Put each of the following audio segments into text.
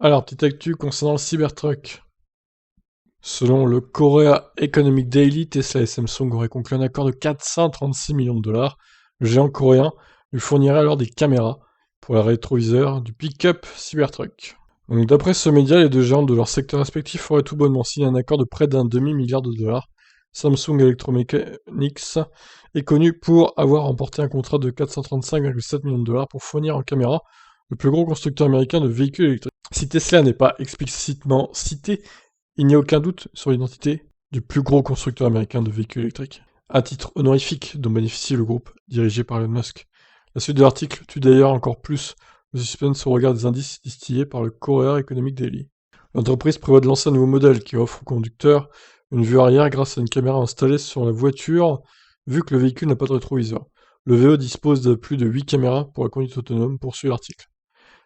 Alors, petite actu concernant le Cybertruck. Selon le Korea Economic Daily, Tesla et Samsung auraient conclu un accord de 436 millions de dollars. Le géant coréen lui fournirait alors des caméras pour les rétroviseurs du pick-up Cybertruck. Donc, d'après ce média, les deux géants de leur secteur respectif auraient tout bonnement signé un accord de près d'un demi-milliard de dollars. Samsung Electromechanics est connu pour avoir remporté un contrat de 435,7 millions de dollars pour fournir en caméra le plus gros constructeur américain de véhicules électriques. Si Tesla n'est pas explicitement cité, il n'y a aucun doute sur l'identité du plus gros constructeur américain de véhicules électriques, à titre honorifique dont bénéficie le groupe dirigé par Elon Musk. La suite de l'article tue d'ailleurs encore plus le suspense au regard des indices distillés par le Korea Economic Daily. L'entreprise prévoit de lancer un nouveau modèle qui offre au conducteur une vue arrière grâce à une caméra installée sur la voiture, vu que le véhicule n'a pas de rétroviseur. Le VE dispose de plus de 8 caméras pour la conduite autonome, poursuit l'article.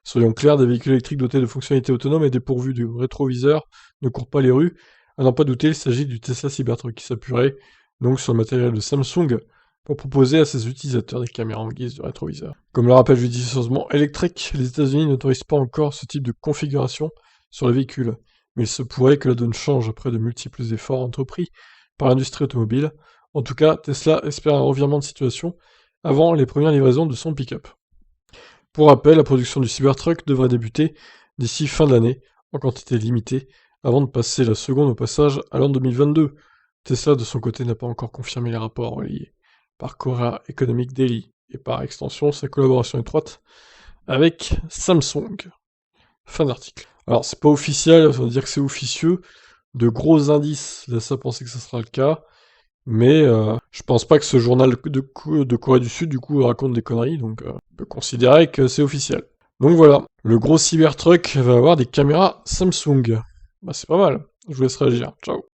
Soyons clairs, des véhicules électriques dotés de fonctionnalités autonomes et dépourvus du rétroviseur ne courent pas les rues. À n'en pas douter, il s'agit du Tesla Cybertruck qui s'appuierait donc sur le matériel de Samsung pour proposer à ses utilisateurs des caméras en guise de rétroviseur. Comme le rappelle judicieusement Electrek, les États-Unis n'autorisent pas encore ce type de configuration sur les véhicules, mais il se pourrait que la donne change après de multiples efforts entrepris par l'industrie automobile. En tout cas, Tesla espère un revirement de situation avant les premières livraisons de son pick-up. Pour rappel, la production du Cybertruck devrait débuter d'ici fin de l'année, en quantité limitée, avant de passer la seconde au passage à l'an 2022. Tesla, de son côté, n'a pas encore confirmé les rapports relayés par Korea Economic Daily, et par extension sa collaboration étroite avec Samsung. Fin d'article. Alors, c'est pas officiel, ça veut dire que c'est officieux. De gros indices laissent à penser que ce sera le cas. Mais je pense pas que ce journal de Corée du Sud, du coup, raconte des conneries, donc on peut considérer que c'est officiel. Donc voilà, le gros Cybertruck va avoir des caméras Samsung. Bah c'est pas mal, je vous laisse réagir. Ciao.